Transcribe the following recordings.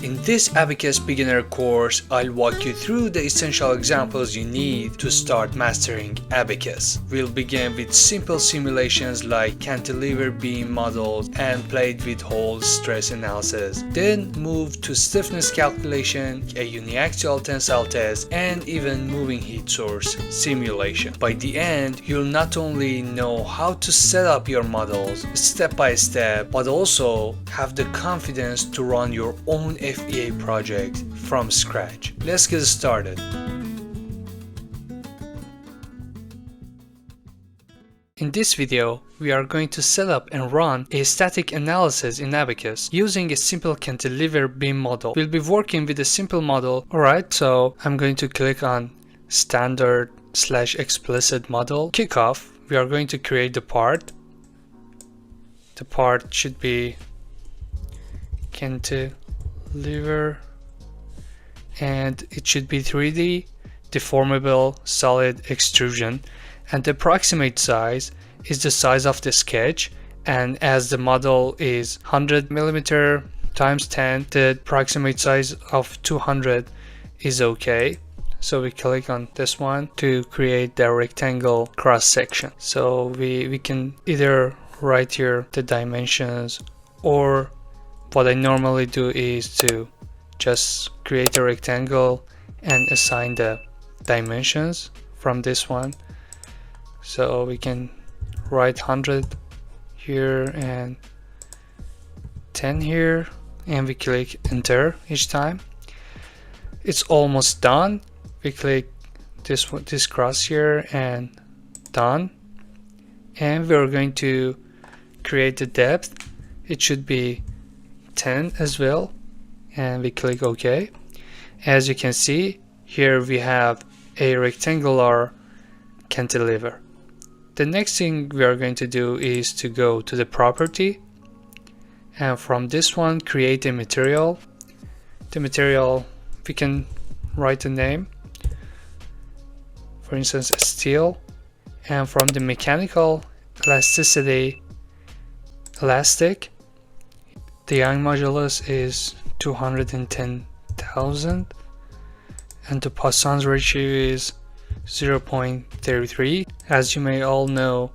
In this Abaqus beginner course, I'll walk you through the essential examples you need to start mastering Abaqus. We'll begin with simple simulations like cantilever beam models and plate with holes stress analysis. Then move to stiffness calculation, a uniaxial tensile test, and even moving heat source simulation. By the end, you'll not only know how to set up your models step by step, but also have the confidence to run your own FEA project from scratch. Let's get started. In this video, we are going to set up and run a static analysis in Abaqus using a simple cantilever beam model. We'll be working with a simple model. Alright, so I'm going to click on standard/explicit model. Kickoff, we are going to create the part. The part should be cantilever, and it should be 3D, deformable, solid extrusion, and the approximate size is the size of the sketch, and as the model is 100 mm times 10, the approximate size of 200 is okay. So we click on this one to create the rectangle cross section. So we can either write here the dimensions, or what I normally do is to just create a rectangle and assign the dimensions from this one. So we can write 100 here and 10 here, and we click enter each time. It's almost done. We click this cross here and done. And we're going to create the depth. It should be 10 as well, and we click OK. As you can see, here we have a rectangular cantilever. The next thing we are going to do is to go to the property, and from this one create a material. The material, we can write a name, for instance steel, and from the mechanical elasticity, elastic, the Young modulus is 210,000, and the Poisson's ratio is 0.33. As you may all know,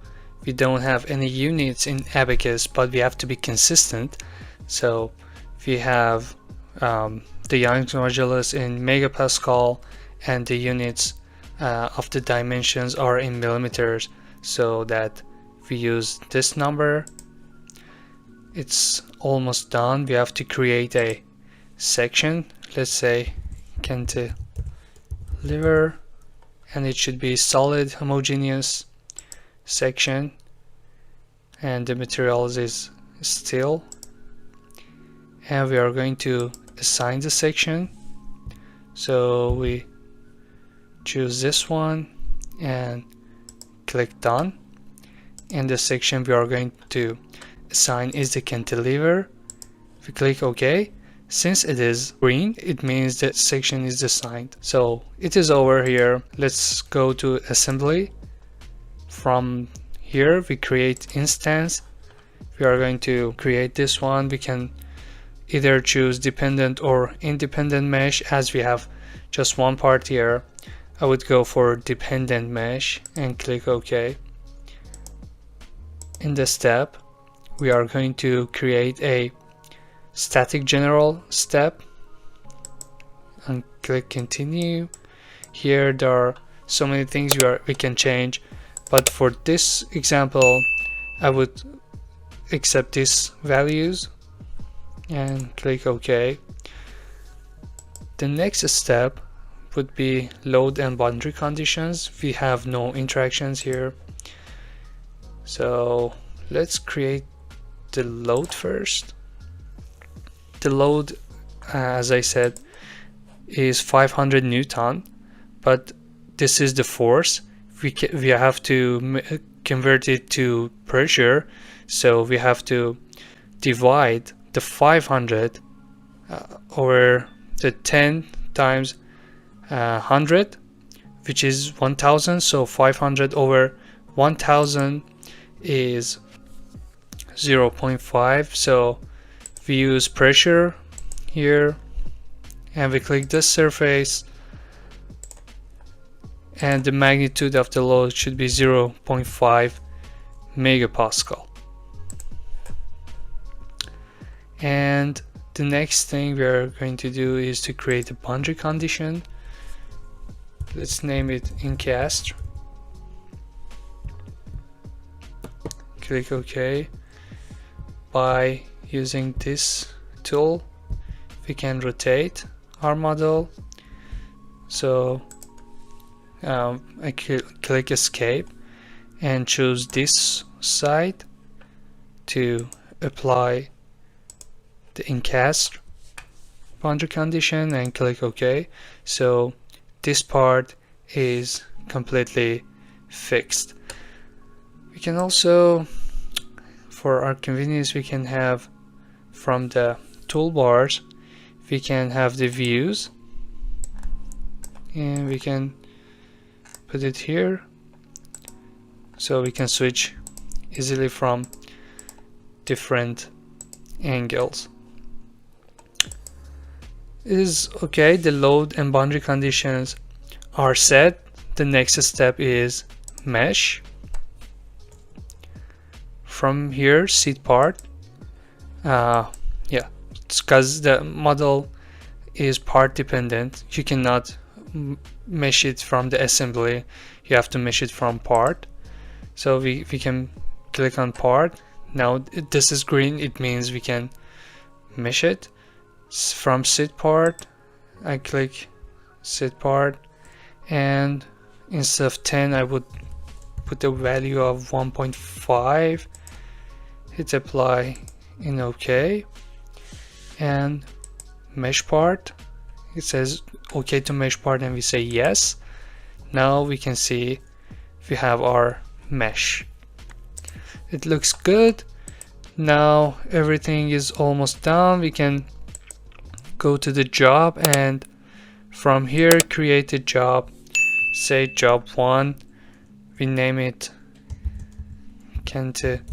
we don't have any units in Abaqus, but we have to be consistent. So we have the Young's modulus in megapascal, and the units of the dimensions are in millimeters, so that we use this number. It's almost done. We have to create a section, let's say cantilever, and it should be solid homogeneous section, and the materials is steel, and we are going to assign the section. So we choose this one and click done, and the section we are going to assign is the cantilever. If we click OK, since it is green, it means that section is assigned. So it is over here. Let's go to assembly. From here we create instance. We are going to create this one. We can either choose dependent or independent mesh. As we have just one part here, I would go for dependent mesh and click OK. In the step, we are going to create a static general step and click continue. Here there are so many things we can change, but for this example I would accept these values and click OK. The next step would be load and boundary conditions. We have no interactions here, so let's create the load first. The load, as I said, is 500 Newton, but this is the force. We have to convert it to pressure, so we have to divide the 500 over the 10 times 100, which is 1000. So 500 over 1000 is 0.5. So we use pressure here and we click this surface, and the magnitude of the load should be 0.5 megapascal. And the next thing we are going to do is to create a boundary condition. Let's name it Incast. Click OK. By using this tool, we can rotate our model. So I click Escape and choose this side to apply the Incast boundary condition and click OK. So this part is completely fixed. We can also, for our convenience, we can have from the toolbars, we can have the views, and we can put it here so we can switch easily from different angles. Is okay, the load and boundary conditions are set. The next step is mesh. From here, seed part, yeah, it's because the model is part dependent. You cannot mesh it from the assembly, you have to mesh it from part. So we can click on part. Now this is green, it means we can mesh it. From seed part, I click seed part, and instead of 10 I would put the value of 1.5, hit apply in OK, and mesh part, it says OK to mesh part, and we say yes. Now we can see we have our mesh. It looks good. Now everything is almost done. We can go to the job, and from here create a job, say job 1, we name it Cantilever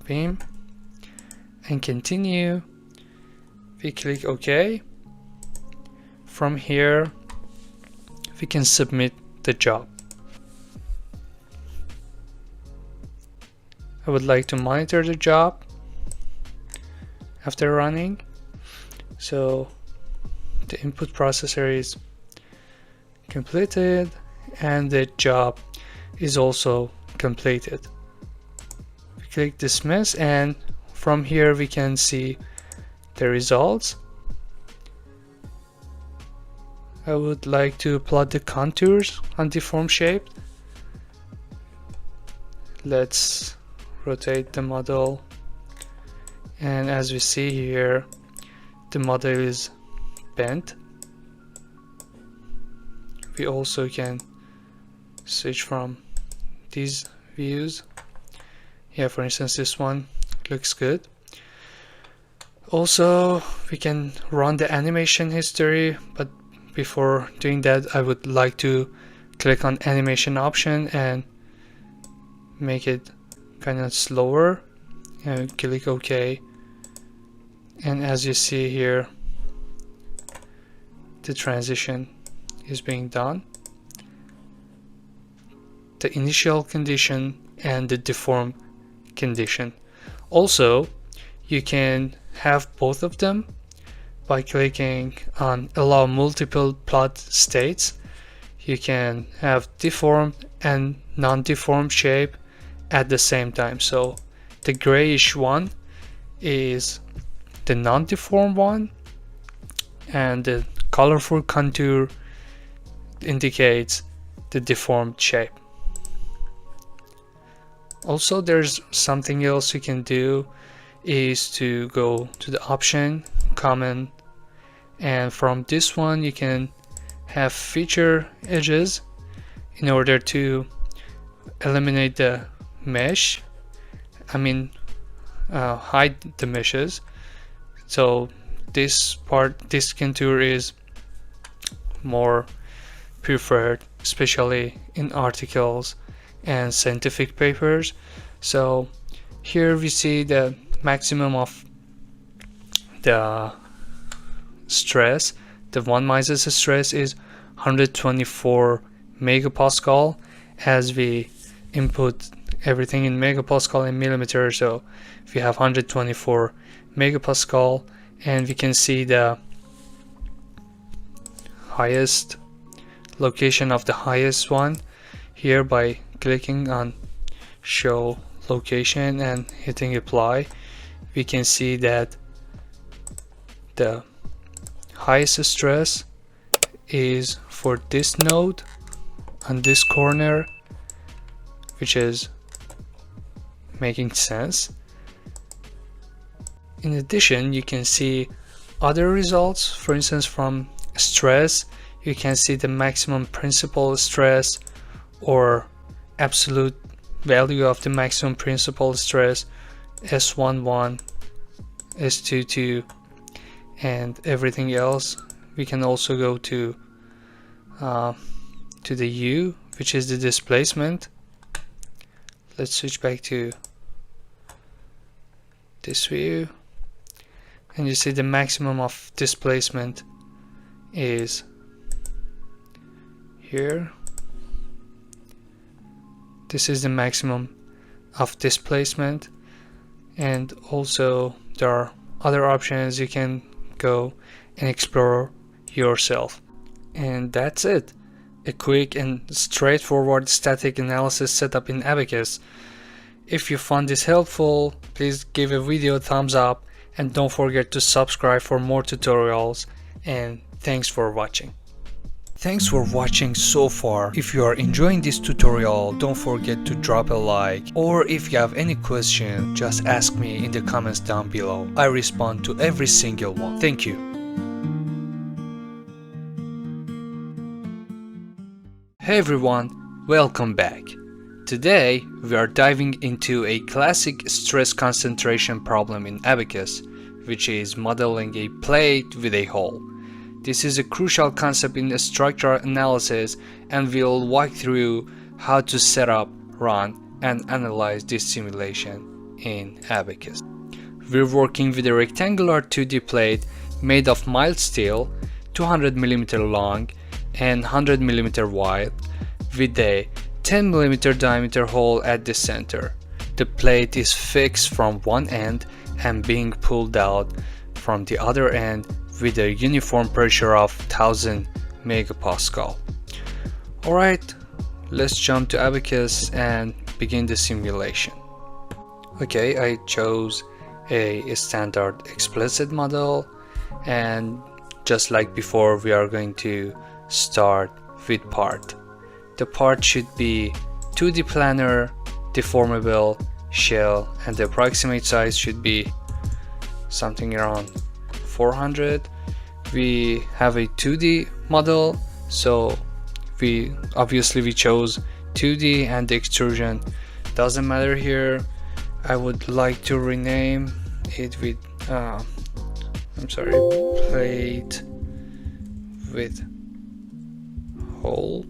beam, and continue. We click OK. From here we can submit the job. I would like to monitor the job after running. So the input processor is completed and the job is also completed. We click dismiss, and from here we can see the results. I would like to plot the contours on deformed shape. Let's rotate the model, and as we see here, the model is bent. We also can switch from these views. Yeah, for instance, this one looks good. Also, we can run the animation history, but before doing that, I would like to click on animation option and make it kind of slower, and click OK. And as you see here, the transition is being done. The initial condition and the deform condition. Also, you can have both of them by clicking on allow multiple plot states. You can have deformed and non-deformed shape at the same time. So the grayish one is the non-deformed one, and the colorful contour indicates the deformed shape. Also, there's something else you can do, is to go to the option common, and from this one you can have feature edges in order to eliminate the mesh, hide the meshes. So this contour is more preferred, especially in articles and scientific papers. So here we see the maximum of the stress, the 1 Mises stress is 124 megapascal, as we input everything in megapascal and millimeter. So we have 124 megapascal, and we can see the highest location of the highest one here by clicking on show location and hitting apply. We can see that the highest stress is for this node on this corner, which is making sense. In addition, you can see other results. For instance, from stress, you can see the maximum principal stress or absolute value of the maximum principal stress, S11, S22, and everything else. We can also go to the U, which is the displacement. Let's switch back to this view, and you see the maximum of displacement is here. This is the maximum of displacement, and also there are other options you can go and explore yourself. And that's it. A quick and straightforward static analysis setup in Abaqus. If you found this helpful, please give a video a thumbs up and don't forget to subscribe for more tutorials, and thanks for watching. Thanks for watching so far. If you are enjoying this tutorial, don't forget to drop a like, or if you have any question, just ask me in the comments down below. I respond to every single one. Thank you. Hey everyone, welcome back. Today we are diving into a classic stress concentration problem in Abaqus, which is modeling a plate with a hole. This is a crucial concept in structural analysis, and we'll walk through how to set up, run, and analyze this simulation in Abaqus. We're working with a rectangular 2D plate made of mild steel, 200 mm long and 100 mm wide, with a 10 mm diameter hole at the center. The plate is fixed from one end and being pulled out from the other end with a uniform pressure of 1000 megapascal. Alright, let's jump to Abaqus and begin the simulation. Okay, I chose a standard explicit model, and just like before, we are going to start with part. The part should be 2D planar, deformable, shell, and the approximate size should be something around 400. We have a 2D model, so we chose 2D, and the extrusion doesn't matter here. I would like to rename it with plate with hole,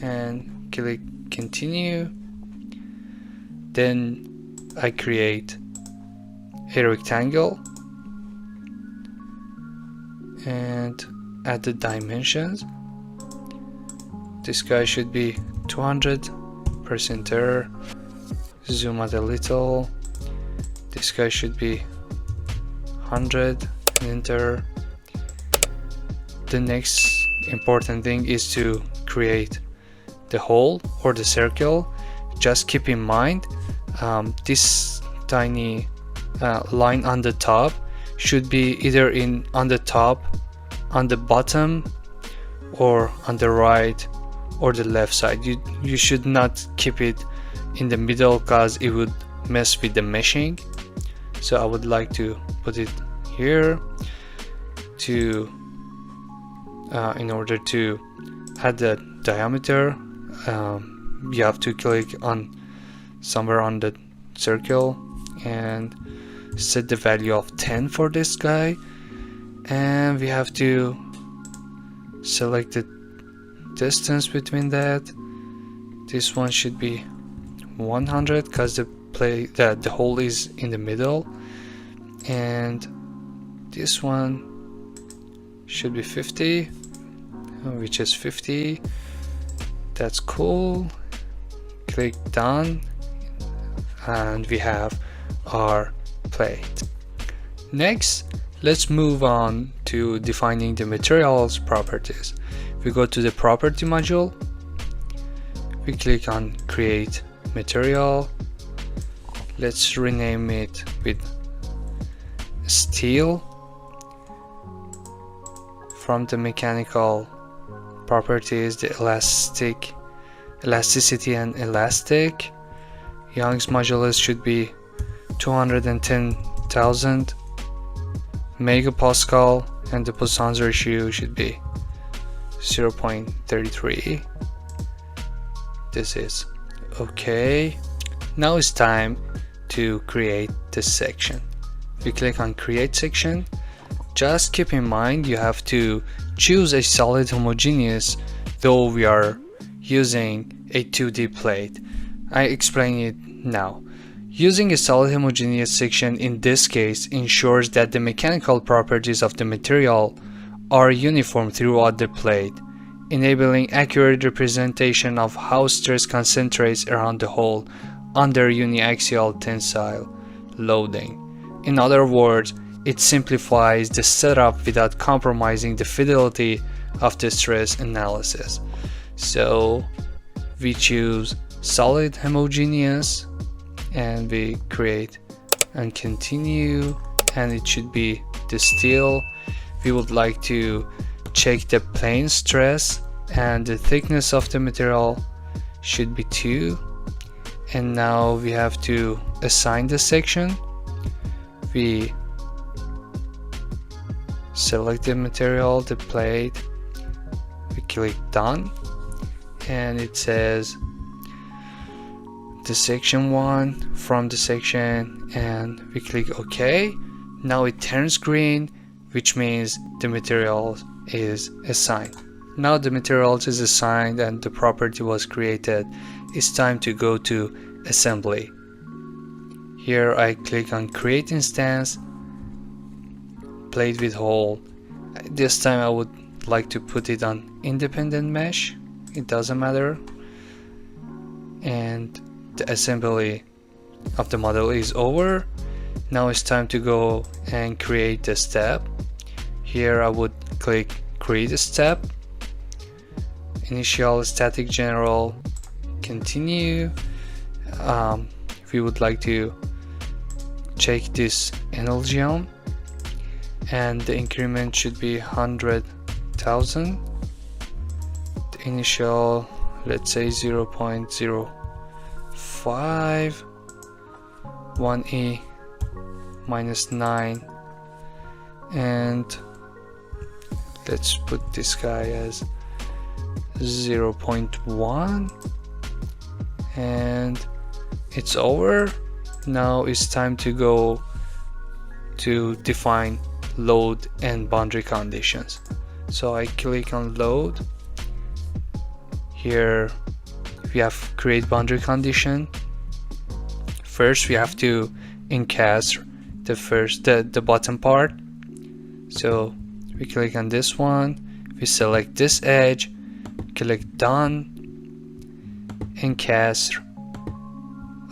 and click continue. Then I create a rectangle and add the dimensions. This guy should be 200, press enter, zoom out a little. This guy should be 100, enter. The next important thing is to create the hole or the circle. Just keep in mind this tiny line on the top should be either on the top, on the bottom, or on the right or the left side. You should not keep it in the middle, because it would mess with the meshing. So I would like to put it here to in order to add the diameter, you have to click on somewhere on the circle and set the value of 10 for this guy, and we have to select the distance between that. This one should be 100 because the hole is in the middle, and this one should be 50, which is 50. That's cool. Click done, and we have our plate. Next, let's move on to defining the material's properties. We go to the property module, we click on create material. Let's rename it with steel. From the mechanical properties, the elasticity and elastic, Young's modulus should be 210,000 megapascal, and the Poisson's ratio should be 0.33. This is okay. Now it's time to create this section. We click on create section. Just keep in mind you have to choose a solid homogeneous, though we are using a 2D plate. I explain it now. Using a solid homogeneous section in this case ensures that the mechanical properties of the material are uniform throughout the plate, enabling accurate representation of how stress concentrates around the hole under uniaxial tensile loading. In other words, it simplifies the setup without compromising the fidelity of the stress analysis. So we choose solid homogeneous and we create and continue, and it should be the steel. We would like to check the plane stress, and the thickness of the material should be 2. And now we have to assign the section. We select the material, the plate, we click done, and it says the section 1 from the section, and we click OK. Now it turns green, which means the material is assigned. Now the material is assigned and the property was created. It's time to go to assembly. Here I click on create instance, plate with hole. This time I would like to put it on independent mesh. It doesn't matter. And the assembly of the model is over. Now it's time to go and create the step. Here I would click create a step, initial static general, continue. We would like to check this analgeon, and the increment should be 100,000. The initial, let's say 0.05, 1e minus 9, and let's put this guy as 0.1, and it's over. Now it's time to go to define load and boundary conditions. So I click on load. Here we have create boundary condition. First we have to encast the bottom part. So we click on this one, we select this edge, click done, encast.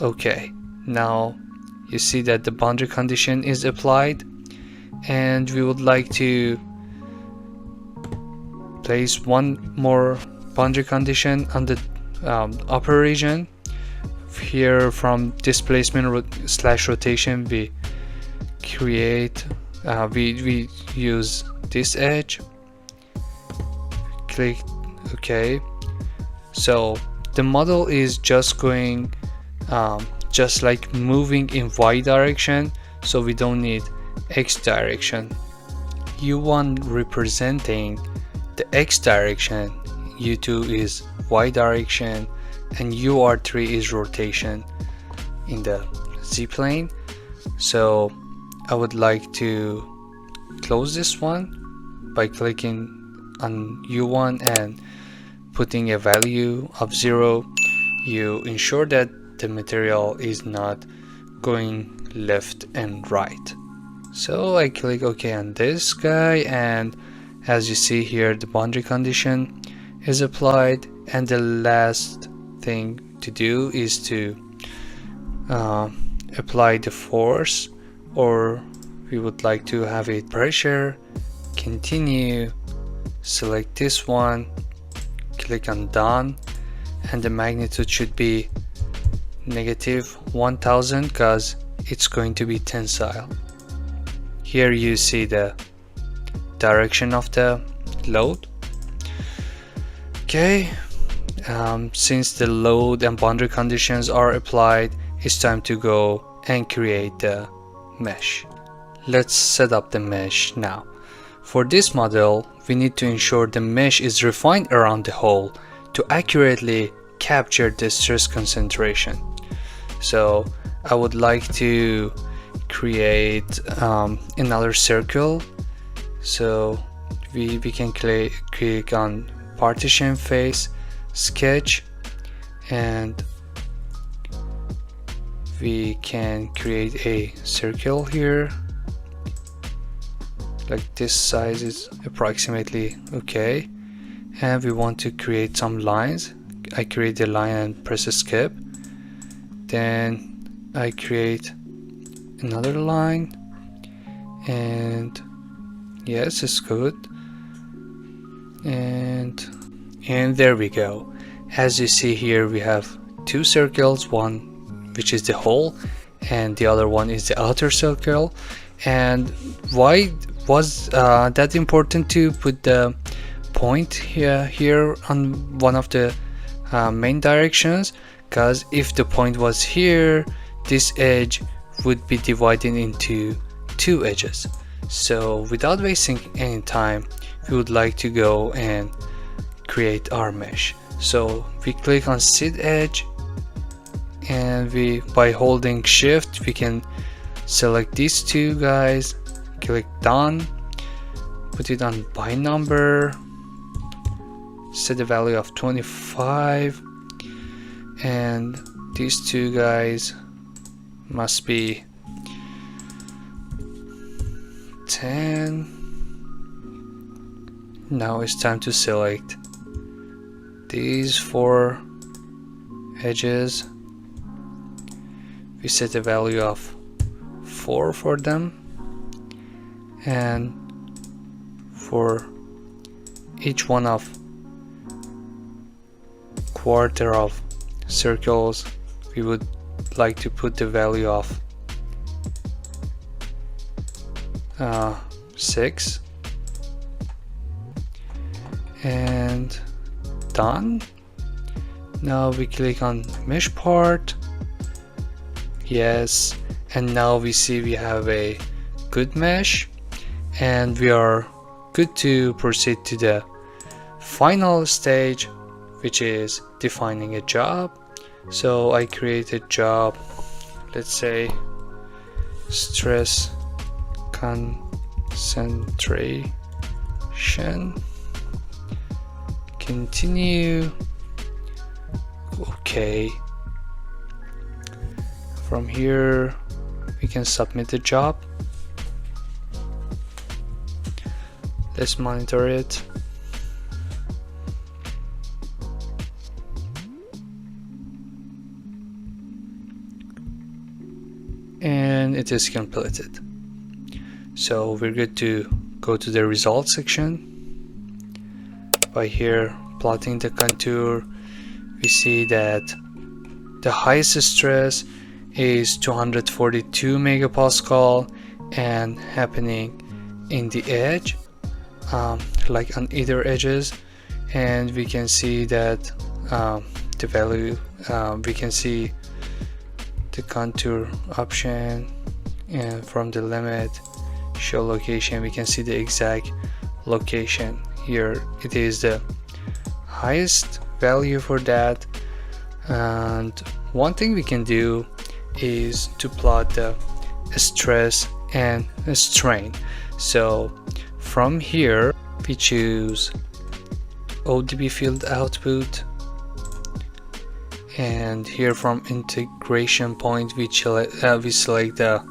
Okay, now you see that the boundary condition is applied, and we would like to place one more boundary condition on the upper region. Here from displacement slash rotation we create we use this edge, click OK. So the model is just going just like moving in Y direction, so we don't need X direction. U1 representing the X direction, U2 is Y direction, and UR3 is rotation in the Z plane. So I would like to close this one by clicking on U1 and putting a value of 0. You ensure that the material is not going left and right. So I click OK on this guy, and as you see here, the boundary condition is applied, and the last thing to do is to apply the force, or we would like to have it pressure. Continue, select this one, click on done, and the magnitude should be -1000 because it's going to be tensile. Here you see the direction of the load. Okay, since the load and boundary conditions are applied, it's time to go and create the mesh. Let's set up the mesh now. For this model, we need to ensure the mesh is refined around the hole to accurately capture the stress concentration. So I would like to create another circle. So we can click on partition face, sketch, and we can create a circle here. Like this size is approximately okay, and we want to create some lines. I create a line and press escape. Then I create another line, and yes, it's good. And there we go. As you see here, we have two circles, one which is the hole and the other one is the outer circle. And why was that important to put the point here on one of the main directions? Because if the point was here, this edge would be divided into two edges. So without wasting any time, we would like to go and create our mesh. So we click on seed edge, and by holding shift we can select these two guys, click done, put it on by number, set the value of 25, and these two guys must be 10. Now it's time to select these four edges. We set a value of 4 for them, and for each one of quarter of circles we would like to put the value of 6, and done. Now we click on mesh part, yes, and now we see we have a good mesh, and we are good to proceed to the final stage, which is defining a job. So I create a job, let's say stress concentration, continue, okay. From here we can submit the job. Let's monitor it. And it is completed. So we're good to go to the results section. By here plotting the contour, we see that the highest stress is 242 megapascal and happening in the edge, like on either edges, and we can see that the value, we can see the contour option, and from the limit show location we can see the exact location. Here it is the highest value for that. And one thing we can do is to plot the stress and strain. So from here we choose ODB field output, and here from integration point we select the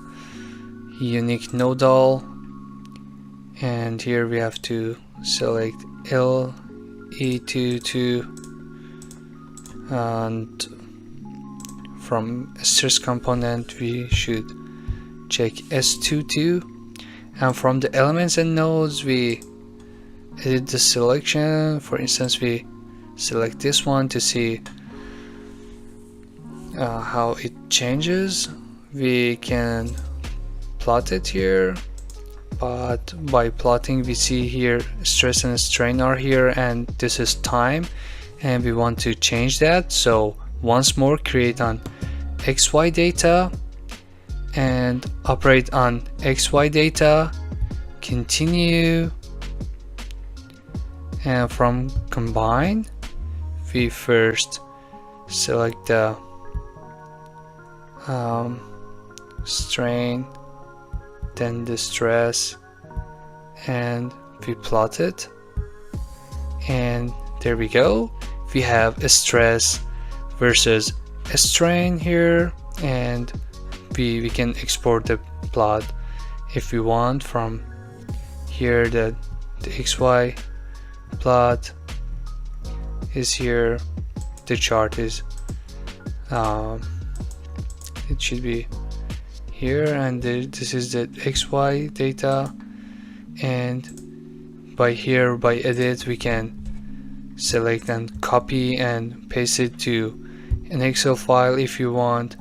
unique nodal, and here we have to select LE22, and from stress component we should check S22, and from the elements and nodes we edit the selection. For instance, we select this one to see how it changes. We can plot it here, but by plotting we see here stress and strain are here, and this is time, and we want to change that. So once more, create on XY data and operate on XY data, continue, and from combine we first select the strain, then the stress, and we plot it, and there we go. We have a stress versus a strain here, and we can export the plot if we want from here. The XY plot is here, the chart is it should be here, and this is the XY data, and by here, by edit, we can select and copy and paste it to an Excel file if you want,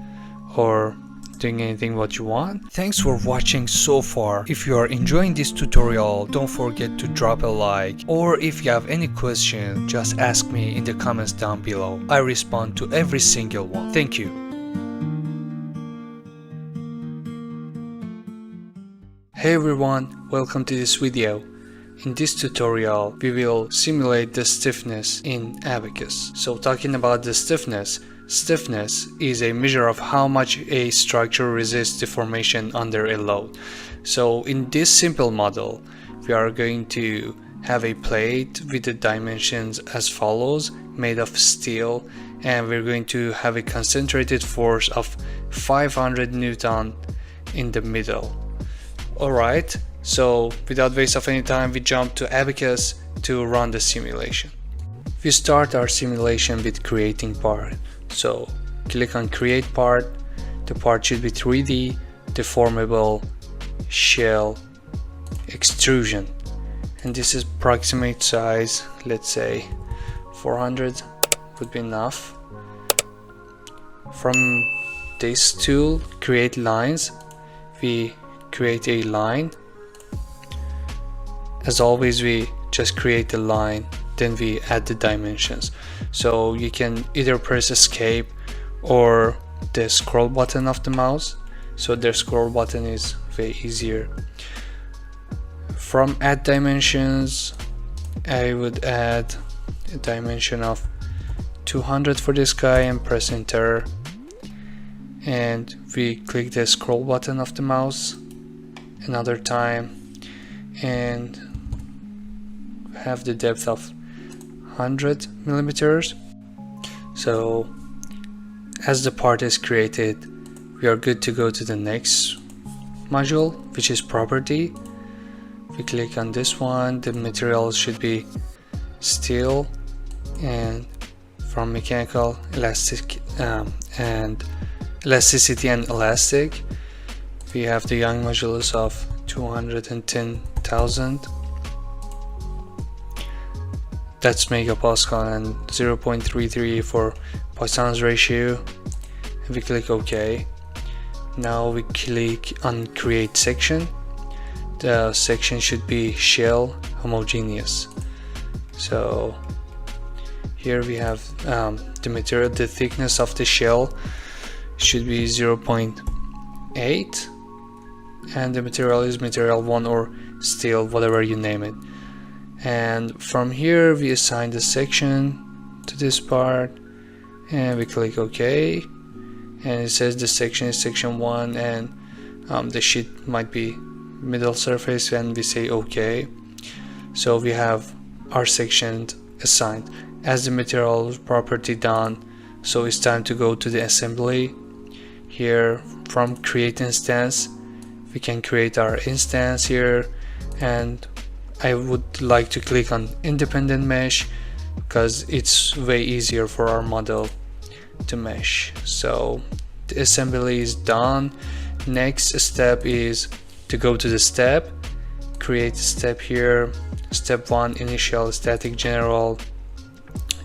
or doing anything what you want. Thanks for watching so far. If you are enjoying this tutorial, don't forget to drop a like, or if you have any question, just ask me in the comments down below. I respond to every single one. Thank you. Hey everyone, welcome to this video. In this tutorial, we will simulate the stiffness in Abaqus. So talking about the stiffness is a measure of how much a structure resists deformation under a load. So in this simple model, we are going to have a plate with the dimensions as follows, made of steel, and we're going to have a concentrated force of 500 Newton in the middle. Alright, so without waste of any time, we jump to Abaqus to run the simulation. We start our simulation with creating part. So click on create part. The part should be 3D, deformable, shell, extrusion, and this is approximate size. Let's say 400 would be enough. From this tool, create lines, we create a line. As always, we just create the line, then we add the dimensions. So you can either press escape or the scroll button of the mouse. So the scroll button is way easier. From add dimensions, I would add a dimension of 200 for this guy and press enter, and we click the scroll button of the mouse another time and have the depth of 100 millimeters. So as the part is created, we are good to go to the next module, which is property. We click on this one. The material should be steel, and from mechanical, elastic, and elasticity and elastic, we have the Young modulus of 210,000. That's megapascal, and 0.33 for Poisson's ratio. And we click OK. Now we click on create section. The section should be shell homogeneous. So here we have the material, the thickness of the shell should be 0.8, and the material is material 1 or steel, whatever you name it. And from here we assign the section to this part, and we click OK, and it says the section is section 1, and the sheet might be middle surface, and we say OK. So we have our section assigned. As the material property done, so it's time to go to the assembly. Here from create instance, we can create our instance here, and I would like to click on independent mesh because it's way easier for our model to mesh. So the assembly is done. Next step is to go to the step, create a step here, step 1, initial static general,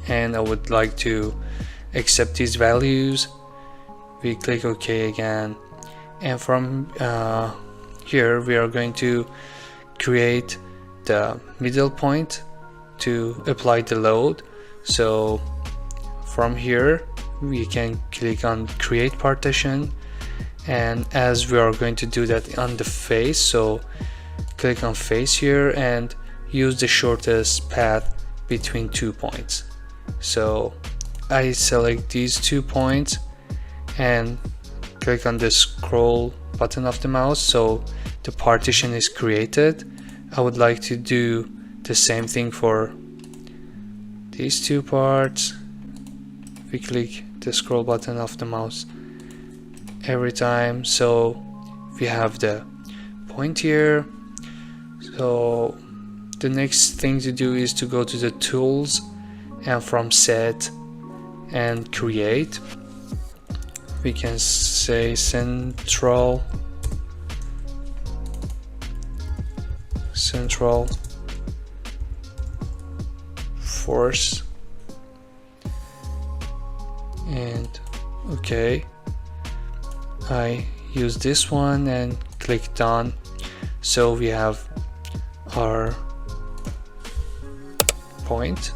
and I would like to accept these values. We click OK again, and from here we are going to create the middle point to apply the load. So from here we can click on create partition, and as we are going to do that on the face, so click on face here and use the shortest path between 2 points. So I select these 2 points and click on the scroll button of the mouse, so the partition is created. I would like to do the same thing for these 2 parts. We click the scroll button of the mouse every time, so we have the point here. So the next thing to do is to go to the tools, and from set and create, we can say central force, and okay, I use this one and click done. So we have our point,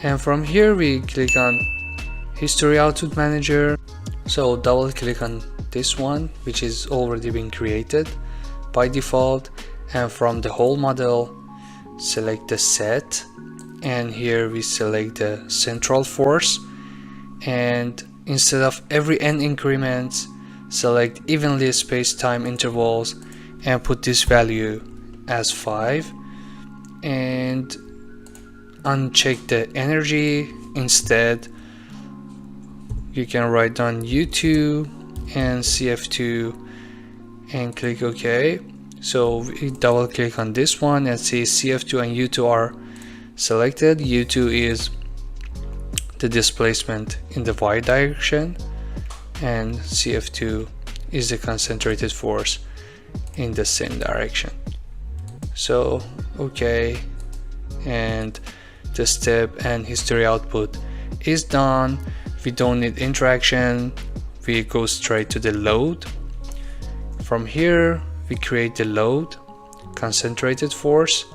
and from here we click on history output manager. So double click on this one, which is already been created by default, and from the whole model select the set, and here we select the central force, and instead of every n increments, select evenly spaced time intervals and put this value as 5, and uncheck the energy. Instead you can write down U2 and CF2 and click OK. So we double click on this one and see CF2 and U2 are selected. U2 is the displacement in the y direction, and CF2 is the concentrated force in the same direction. So okay, and the step and history output is done. We don't need interaction, we go straight to the load. From here we create the load, concentrated force,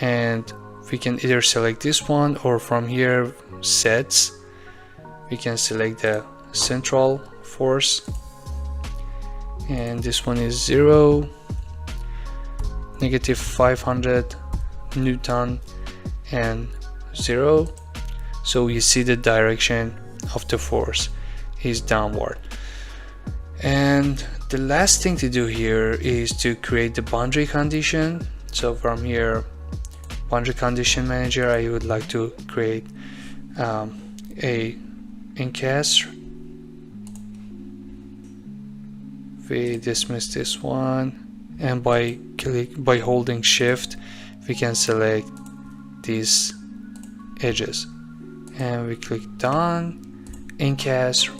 and we can either select this one, or from here sets we can select the central force, and this one is 0, negative 500 Newton and 0. So you see the direction of the force is downward. And the last thing to do here is to create the boundary condition. So from here, boundary condition manager, I would like to create a incast. We dismiss this one, and by holding shift we can select these edges, and we click done, incast,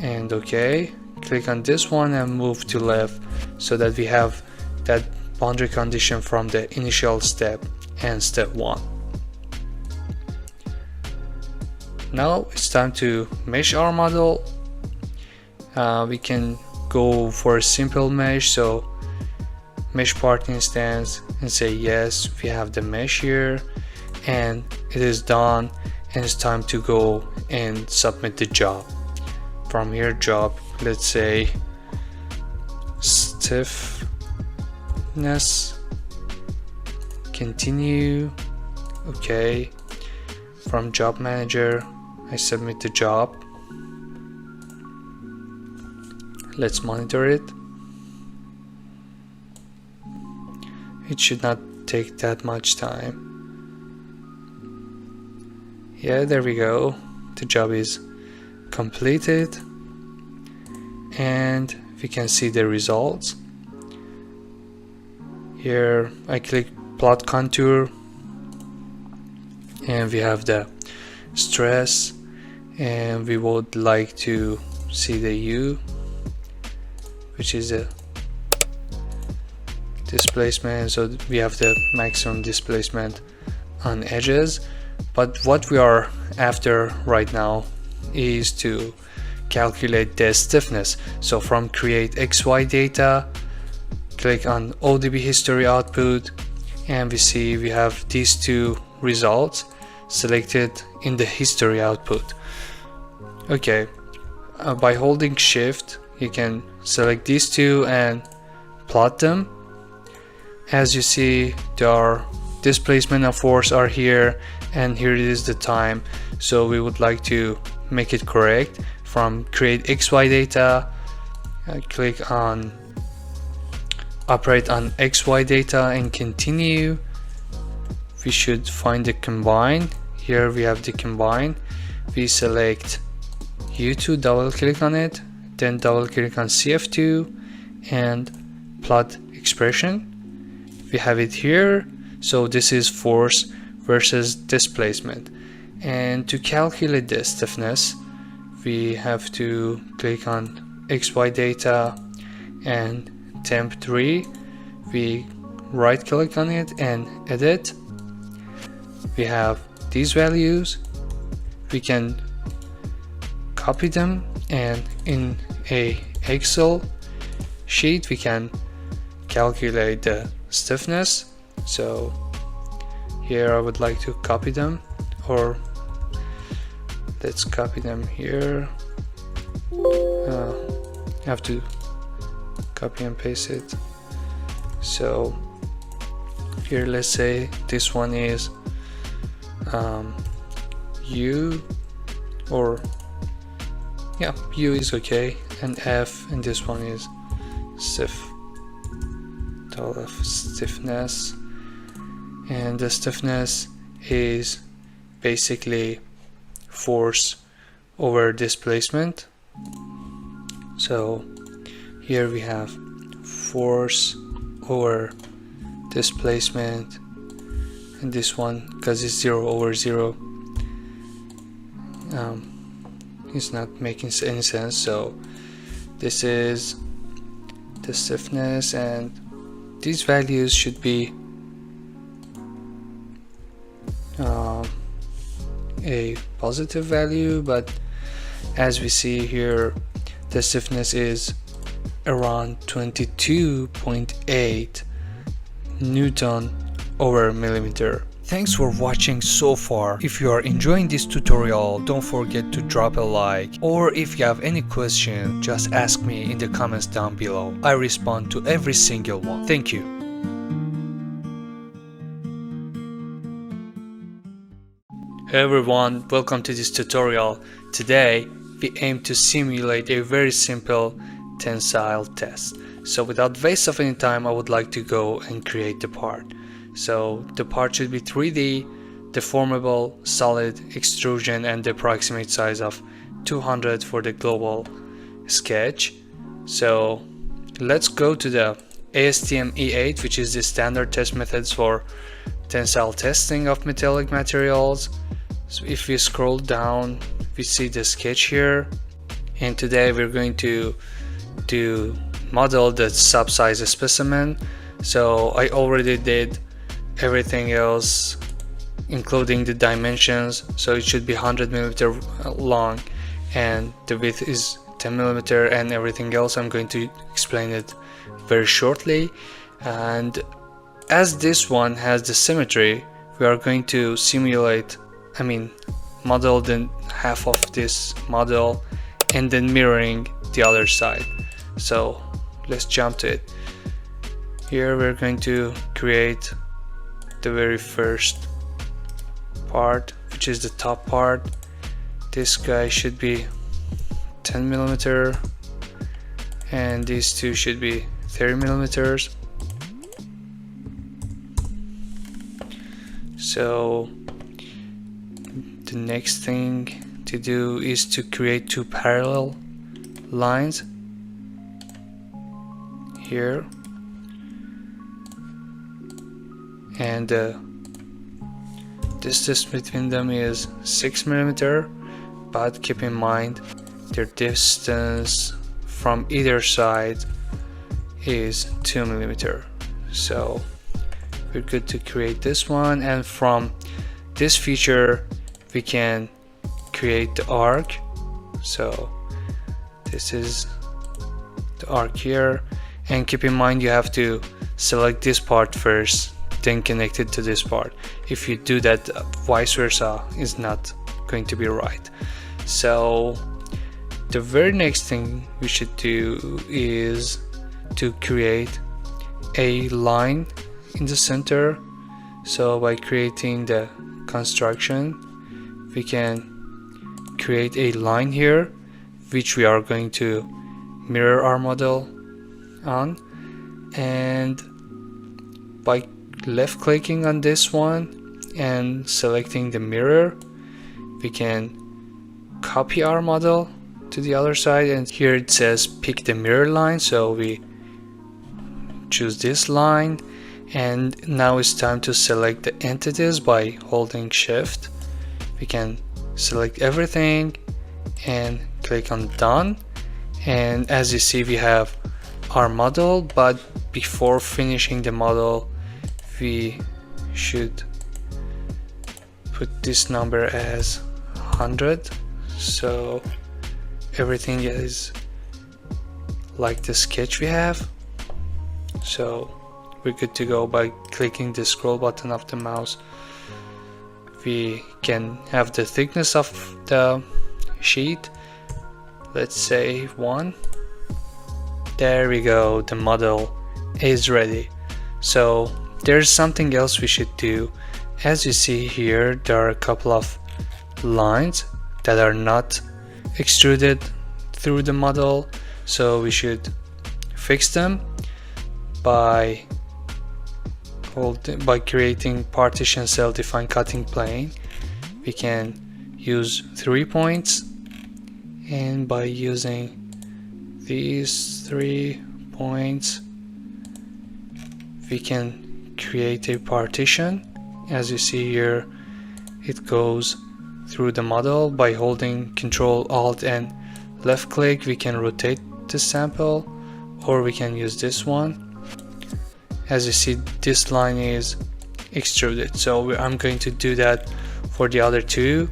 and okay. Click on this one and move to left so that we have that boundary condition from the initial step and step 1. Now it's time to mesh our model. We can go for a simple mesh, so mesh part instance, and say yes, we have the mesh here and it is done, and it's time to go and submit the job. From here, job, let's say stiffness, continue, okay. From job manager I submit the job. Let's monitor it. It should not take that much time. Yeah, there we go. The job is completed, and we can see the results. Here I click plot contour, and we have the stress, and we would like to see the U, which is the displacement. So we have the maximum displacement on edges, but what we are after right now is to calculate the stiffness. So from create XY data, click on ODB history output, and we see we have these two results selected in the history output. Okay, by holding shift you can select these two and plot them. As you see, our displacement and force are here, and here it is the time. So we would like to make it correct. From create XY data, click on operate on XY data and continue. We should find the combine. Here we have the combine. We select U2, double click on it, then double click on CF2 and plot expression. We have it here. So this is force versus displacement, and to calculate the stiffness we have to click on XY data and temp 3. We right click on it and edit. We have these values. We can copy them, and in a Excel sheet we can calculate the stiffness. So here I would like to copy them, or let's copy them here. I have to copy and paste it. So here let's say this one is U, or yeah, U is okay, and F, and this one is stiffness, and the stiffness is basically force over displacement. So here we have force over displacement, and this one, because it's 0 over 0, it's not making any sense. So this is the stiffness, and these values should be a positive value, but as we see here the stiffness is around 22.8 Newton over millimeter. Thanks for watching so far. If you are enjoying this tutorial, don't forget to drop a like, or if you have any question, just ask me in the comments down below. I respond to every single one. Thank you. Hey everyone, welcome to this tutorial. Today we aim to simulate a very simple tensile test. So without waste of any time, I would like to go and create the part. So the part should be 3D, deformable, solid, extrusion, and the approximate size of 200 for the global sketch. So let's go to the ASTM E8, which is the standard test methods for tensile testing of metallic materials. So if we scroll down, we see the sketch here, and today we're going to model the sub-size specimen. So I already did everything else, including the dimensions. So it should be 100 millimeter long, and the width is 10 millimeter, and everything else I'm going to explain it very shortly. And as this one has the symmetry, we are going to model the half of this model and then mirroring the other side. So let's jump to it. Here we're going to create the very first part, which is the top part. This guy should be 10 millimeter, and these two should be 30 millimeters. So the next thing to do is to create two parallel lines. here, and distance between them is 6 millimeter, but keep in mind their distance from either side is 2 millimeter. So we're good to create this one, and from this feature we can create the arc. So this is the arc here, and keep in mind you have to select this part first, then connect it to this part. If you do that, vice versa is not going to be right. So the very next thing we should do is to create a line in the center. So by creating the construction, we can create a line here which we are going to mirror our model on, and by left clicking on this one and selecting the mirror, we can copy our model to the other side, and here it says pick the mirror line, so we choose this line. And now it's time to select the entities by holding shift. We can select everything and click on done, and as you see we have our model. But before finishing the model, we should put this number as 100, so everything is like the sketch we have. So we're good to go. By clicking the scroll button of the mouse, we can have the thickness of the sheet, let's say 1. There we go, the model is ready. So there's something else we should do. As you see here, there are a couple of lines that are not extruded through the model, so we should fix them by creating partition cell define cutting plane. We can use 3 points, and by using these 3 points we can create a partition. As you see here, it goes through the model. By holding Ctrl Alt and left click, we can rotate the sample, or we can use this one. As you see, this line is extruded, so I'm going to do that for the other two.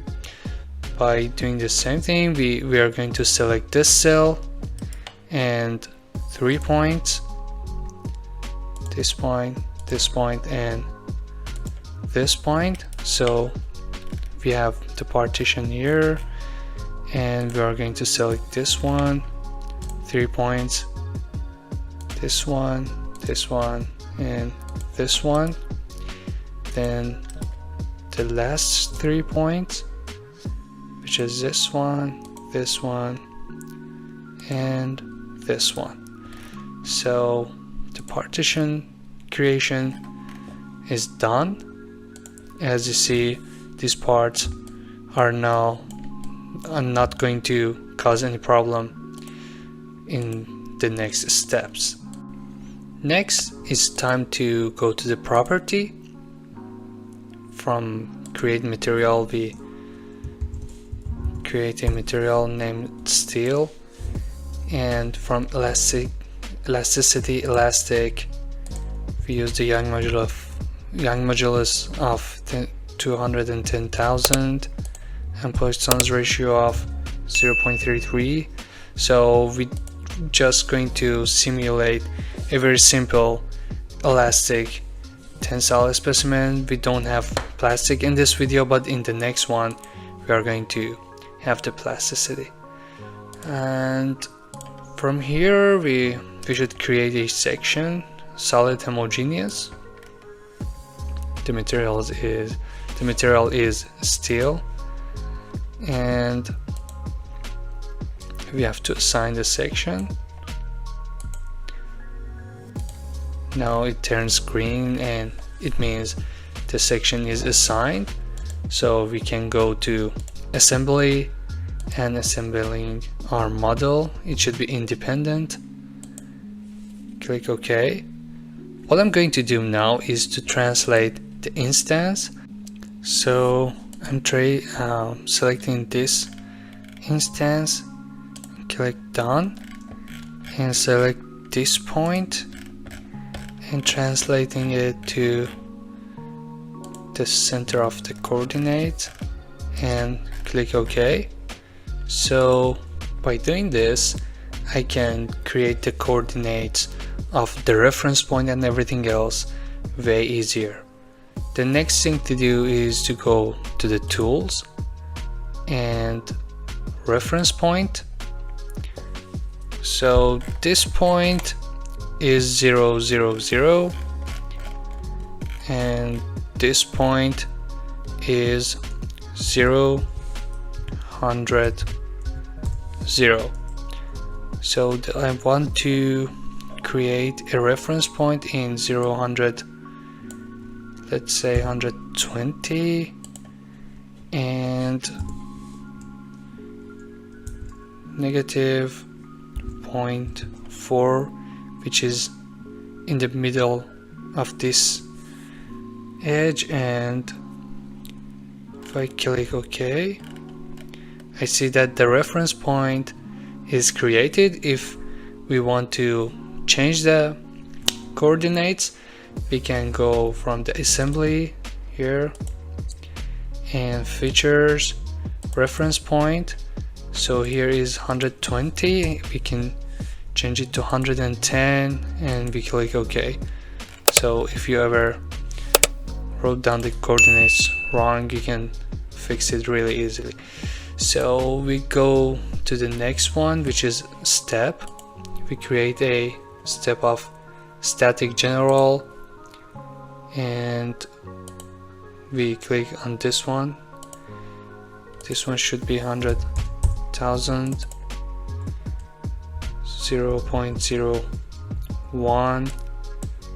By doing the same thing, we are going to select this cell and 3 points, this point, and this point. So we have the partition here, and we are going to select this one, 3 points, this one, and this one. Then the last 3 points, which is this one, and this one. So the partition creation is done. As you see, these parts are now not going to cause any problem in the next steps. Next, it's time to go to the property. From create material, we create a material named steel, and from elasticity elastic, we use the Young modulus of 210,000 and Poisson's ratio of 0.33. So we just going to simulate a very simple elastic tensile specimen. We don't have plastic in this video, but in the next one we are going to have the plasticity. And from here we should create a section, solid homogeneous. The material is steel, and we have to assign the section. Now it turns green, and it means the section is assigned. So we can go to assembly and assembling our model. It should be independent. click OK. What I'm going to do now is to translate the instance. So I'm selecting this instance, click done, and select this point and translating it to the center of the coordinate and click OK. So by doing this, I can create the coordinates of the reference point and everything else way easier. The next thing to do is to go to the tools and reference point. So this point is 0, 0, 0, and this point is 0, 100, 0. So I want to create a reference point in 0, 100, let's say 120, and negative 0.4, which is in the middle of this edge. And if I click OK, I see that the reference point is created. If we want to change the coordinates, we can go from the assembly here and features, reference point. So here is 120, we can change it to 110 and we click OK. So if you ever wrote down the coordinates wrong, you can fix it really easily. So we go to the next one, which is step. We create a step of static general and we click on this one. This one should be 100,000, 0.01,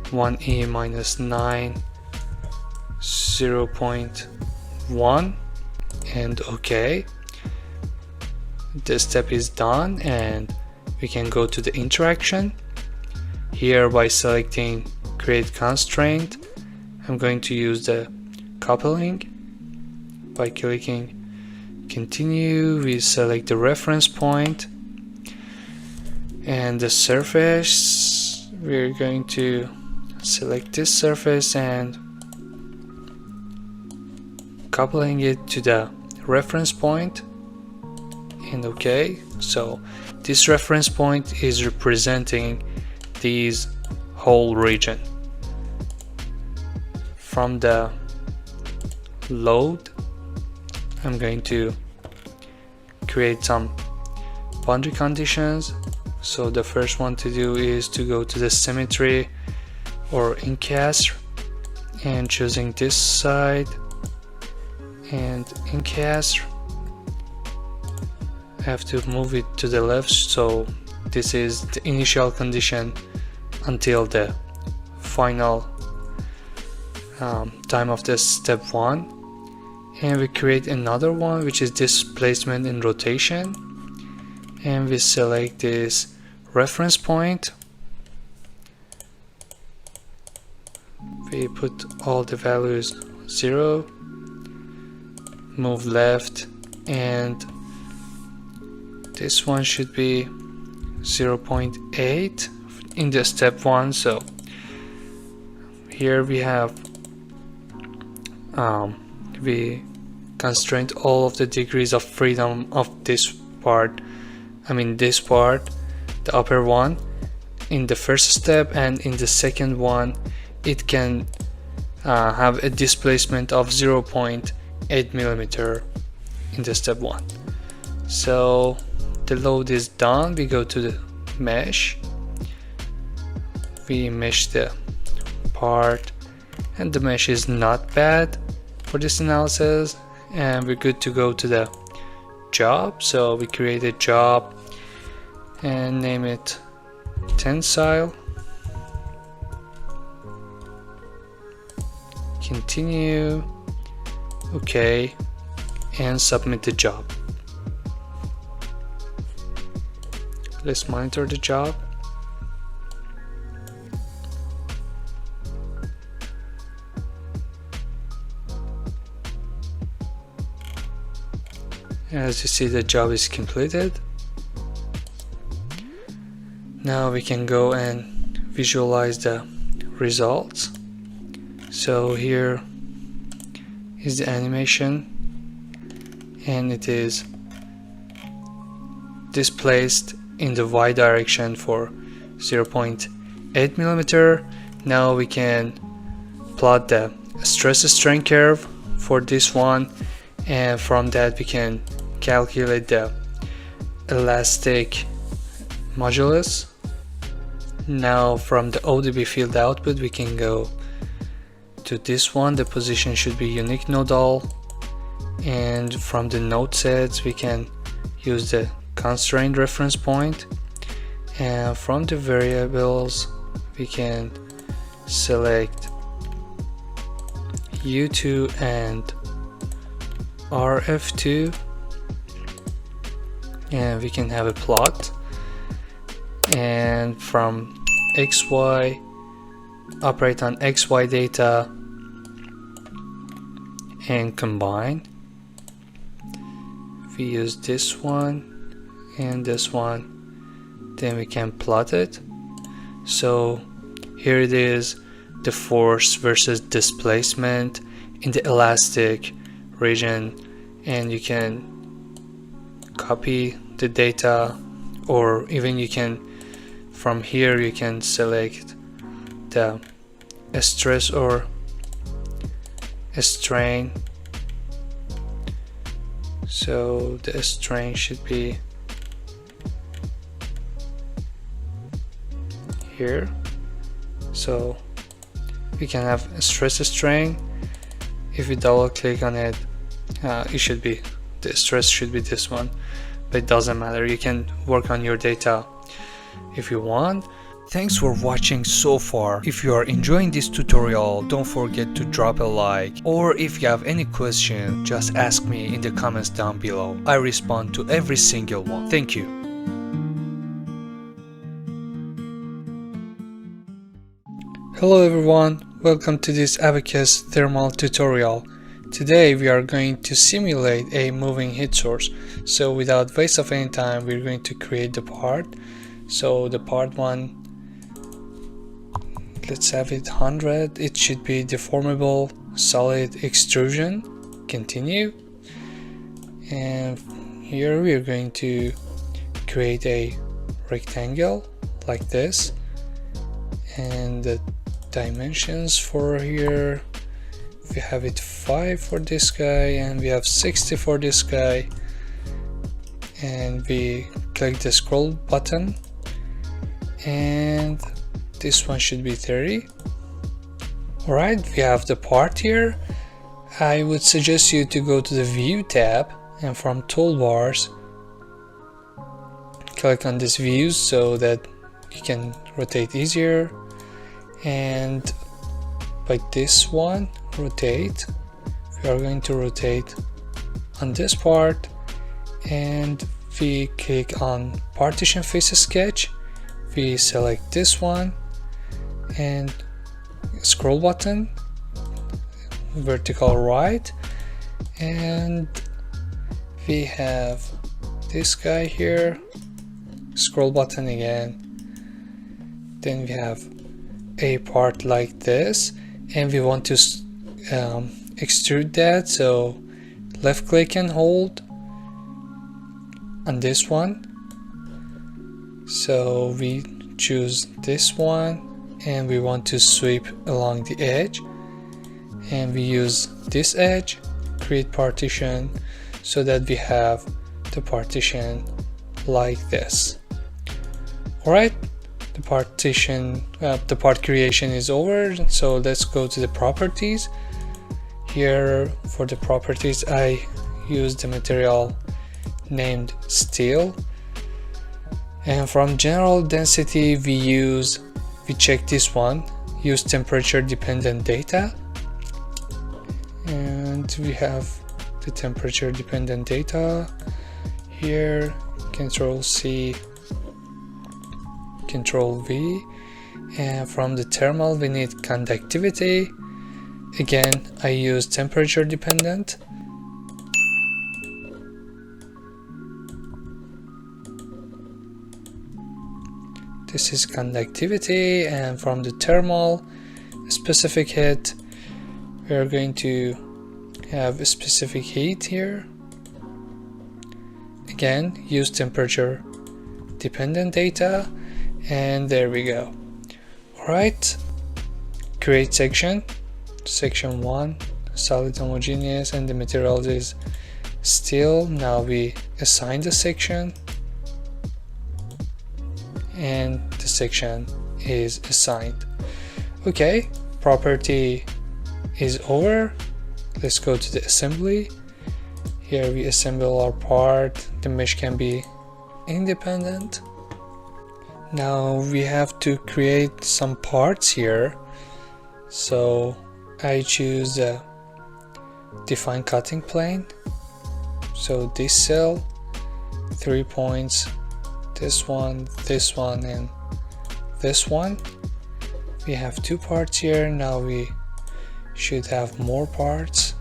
1e minus 9, 0.1, and OK. This step is done, and we can go to the interaction. Here, by selecting create constraint, I'm going to use the coupling. By clicking continue, we select the reference point and the surface. We're going to select this surface and coupling it to the reference point, and OK. So this reference point is representing this whole region. From the load, I'm going to create some boundary conditions. So the first one to do is to go to the symmetry or encast and choosing this side and encast. I have to move it to the left, so this is the initial condition until the final time of this step 1. And we create another one, which is displacement and rotation, and we select this reference point. We put all the values 0, move left, and this one should be 0.8 in the step 1. So here we have we constrain all of the degrees of freedom of this part, this part, the upper one, in the first step, and in the second one it can have a displacement of 0.8 millimeter in the step 1. So the load is done. We go to the mesh, we mesh the part, and the mesh is not bad for this analysis, and we're good to go to the job. So we create a job and name it Tensile. Continue, OK, and submit the job. Let's monitor the job. As you see, the job is completed. Now we can go and visualize the results. So here is the animation, and it is displaced in the y direction for 0.8 millimeter. Now we can plot the stress strain curve for this one, and from that we can calculate the elastic modulus. Now from the ODB field output we can go to this one. The position should be unique nodal, and from the node sets we can use the constraint reference point, and from the variables we can select U2 and RF2, and we can have a plot, and from XY operate on XY data and combine. We use this one and this one, then we can plot it. So here it is, the force versus displacement in the elastic region, and you can copy the data, or even you can from here you can select the stress or strain. So the strain should be here. So we can have a stress strain. If we double click on it, it should be, the stress should be this one, but it doesn't matter. You can work on your data if you want. Thanks for watching so far. If you are enjoying this tutorial, don't forget to drop a like, or if you have any question, just ask me in the comments down below. I respond to every single one. Thank you. Hello everyone, welcome to this Abaqus thermal tutorial. Today we are going to simulate a moving heat source. So without waste of any time, we're going to create the part. So the part 1, let's have it 100. It should be deformable solid extrusion. Continue. And here we are going to create a rectangle like this, and the dimensions for here, we have it 5 for this guy and we have 60 for this guy, and we click the scroll button, and this one should be 30. Alright, we have the part here. I would suggest you to go to the View tab, and from Toolbars click on this Views so that you can rotate easier, and by this one rotate. We are going to rotate on this part, and we click on Partition Face Sketch. We select this one and scroll button, vertical right, and we have this guy here, scroll button again. Then we have a part like this, and we want to extrude that, so left click and hold on this one. So we choose this one, and we want to sweep along the edge, and we use this edge, create partition, so that we have the partition like this. Alright, the partition, the part creation is over, so let's go to the properties. Here for the properties I use the material named steel, and from general density we check this one, use temperature dependent data, and we have the temperature dependent data here. Control C, Control V, and from the thermal we need conductivity. Again, I use temperature dependent, This is conductivity, and from the thermal specific heat we are going to have a specific heat here. Again, use temperature dependent data, and there we go. Alright, create section 1, solid homogeneous, and the material is steel. Now we assign the section, and the section is assigned. Okay, property is over. Let's go to the assembly. Here we assemble our part. The mesh can be independent. Now we have to create some parts here, so I choose the define cutting plane. So this cell, 3 points, this one, and this one. We have 2 parts here. Now we should have more parts.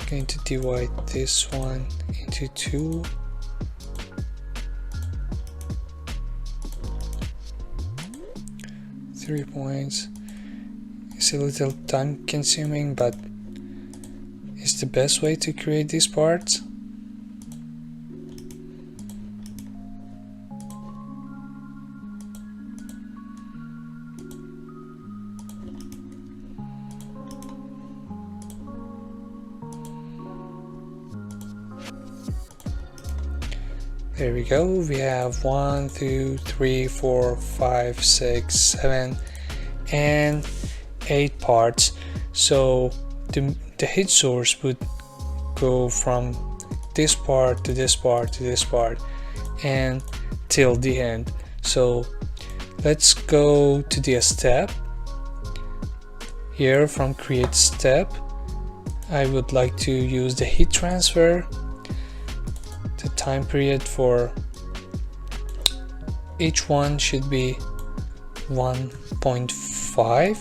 I'm going to divide this one into 2. Three points. It's a little time consuming, but it's the best way to create these parts. There we go. We have 1, 2, 3, 4, 5, 6, 7, and 8 parts. So the heat source would go from this part to this part to this part and till the end. So let's go to the step. Here from create step, I would like to use the heat transfer. The time period for each one should be 1.5.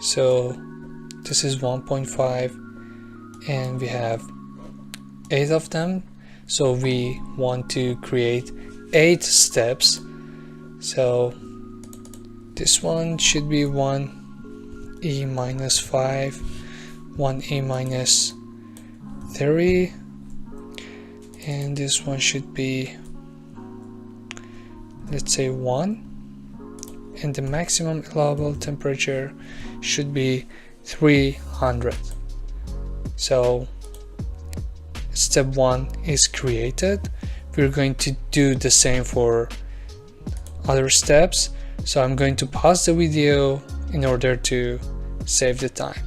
So this is 1.5, and we have 8 of them. So we want to create 8 steps. So this one should be 1e minus 5, 1e minus 30. And this one should be, let's say, 1, and the maximum allowable temperature should be 300. So step 1 is created. We're going to do the same for other steps, so I'm going to pause the video in order to save the time.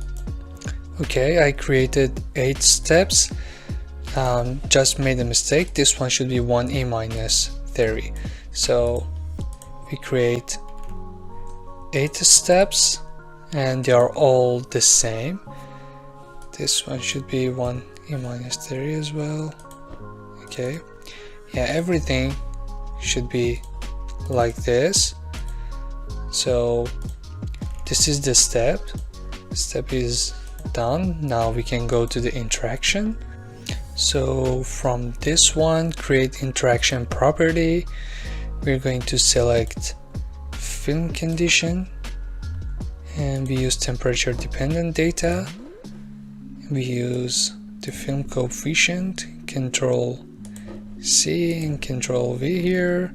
Okay, I created 8 steps. Just made a mistake. This one should be 1e minus 30. So we create 8 steps, and they are all the same. This one should be 1e minus 30 as well. Okay, yeah, everything should be like this. So this is the step. Step is done. Now we can go to the interaction. So from this one, create interaction property, we're going to select film condition, and we use temperature dependent data. We use the film coefficient, Control C and Control V here.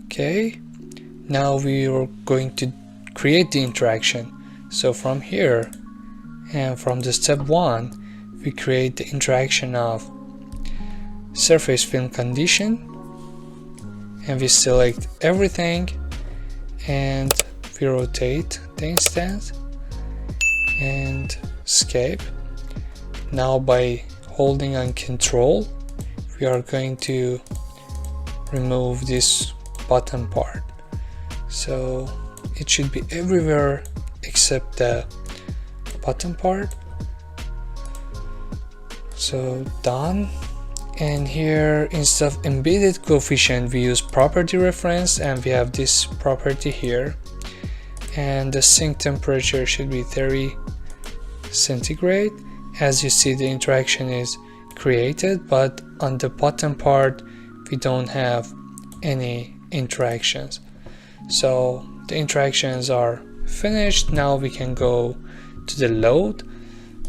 Okay, now we are going to create the interaction. So from here, and from the step 1, we create the interaction of surface film condition, and we select everything, and we rotate the instance and escape. Now by holding on Control, we are going to remove this bottom part. So it should be everywhere except the bottom part. So done. And here, instead of embedded coefficient, we use property reference, and we have this property here, and the sink temperature should be 30 centigrade. As you see, the interaction is created, but on the bottom part we don't have any interactions. So the interactions are finished. Now we can go to the load.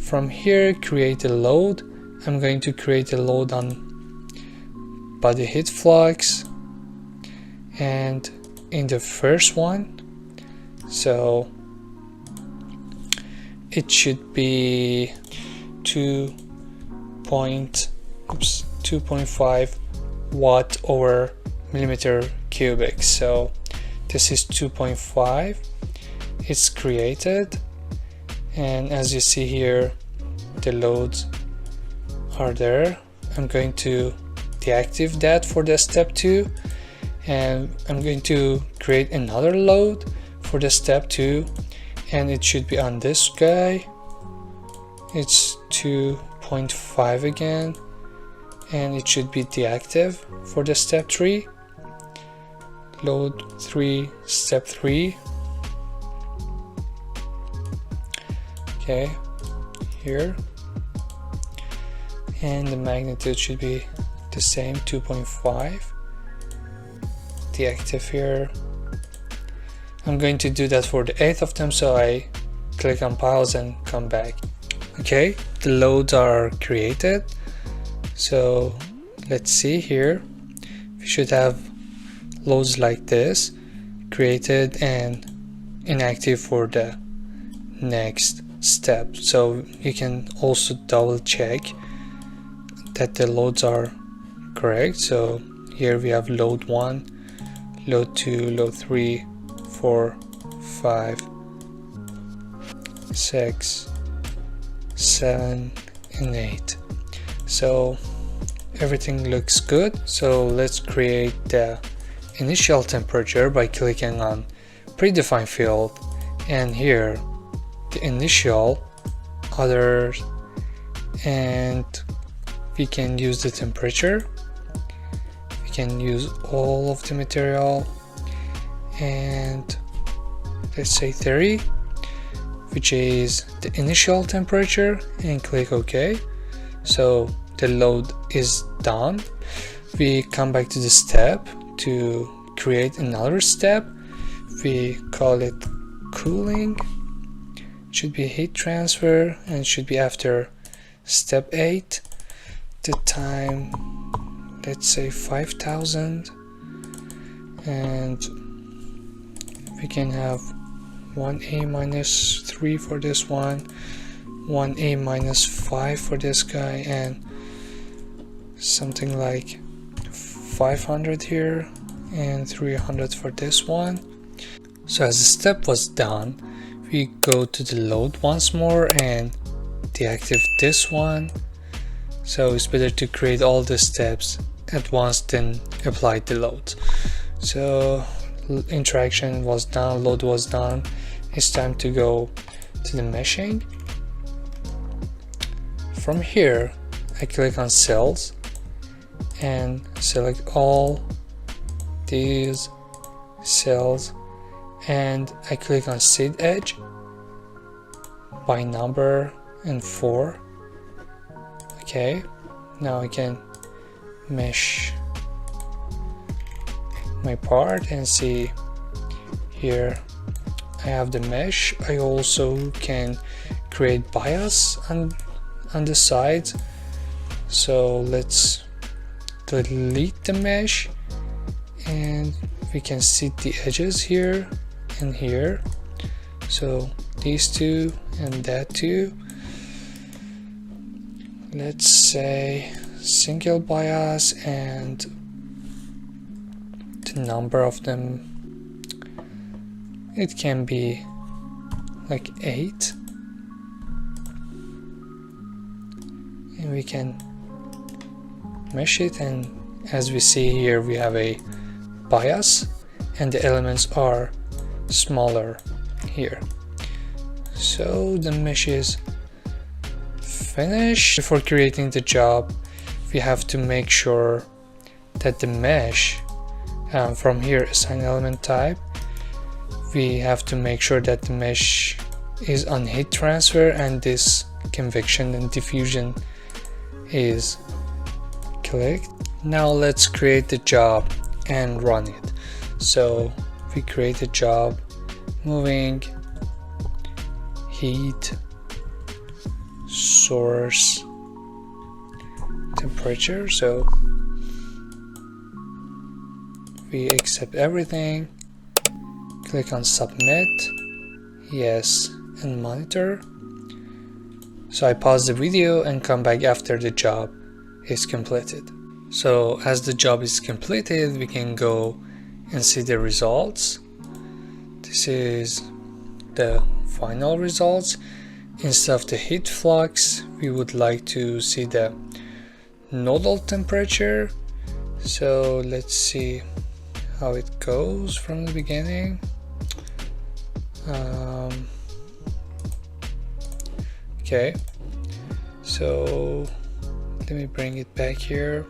From here, create a load. I'm going to create a load on body heat flux, and in the first one, so it should be 2.5 watt over millimeter cubic. So this is 2.5. It's created, and as you see here, the loads are there. I'm going to deactivate that for the step 2, and I'm going to create another load for the step 2, and it should be on this guy. It's 2.5 again, and it should be deactive for the step 3. Load 3, step 3. Okay, here, and the magnitude should be the same, 2.5. Deactive here. I'm going to do that for the 8th of them, so I click on pause and come back. Okay, the loads are created. So let's see here. We should have loads like this created and inactive for the next step. So you can also double check that the loads are correct. So here we have load 1, load 2, load 3, 4, 5, 6, 7, and 8. So everything looks good. So let's create the initial temperature by clicking on predefined field, and here the initial, others, and we can use the temperature. We can use all of the material, and let's say 30, which is the initial temperature, and click OK. So the load is done. We come back to the step to create another step. We call it cooling. It should be heat transfer, and it should be after step 8. The time, let's say 5000, and we can have 1A minus 3 for this one, 1A minus 5 for this guy, and something like 500 here, and 300 for this one. So as the step was done, we go to the load once more and deactivate this one. So it's better to create all the steps at once than apply the load. So interaction was done, load was done. It's time to go to the meshing. From here, I click on cells and select all these cells, and I click on seed edge by number and 4. Okay, now I can mesh my part and see here I have the mesh. I also can create bias on the sides. So let's delete the mesh, and we can see the edges here and here. So these two and that two. Let's say single bias, and the number of them, it can be like 8, and we can mesh it, and as we see here we have a bias and the elements are smaller here. So the mesh is finished. Before creating the job, we have to make sure that the mesh, from here assign element type, we have to make sure that the mesh is on heat transfer, and this convection and diffusion is Click. Now let's create the job and run it. So we create a job, moving, heat, source, temperature. So we accept everything, click on submit, yes, and monitor. So I pause the video and come back after the job is completed. So as the job is completed, we can go and see the results. This is the final results. Instead of the heat flux, we would like to see the nodal temperature. So let's see how it goes from the beginning. Okay, so let me bring it back here.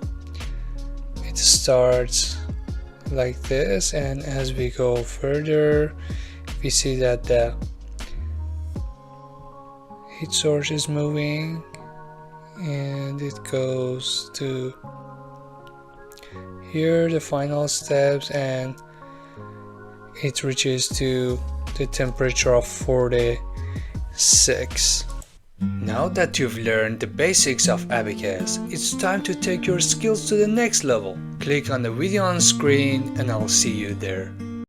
It starts like this, and as we go further, we see that the heat source is moving, and it goes to here, the final steps, and it reaches to the temperature of 46. Now that you've learned the basics of Abaqus, it's time to take your skills to the next level. Click on the video on screen and I'll see you there.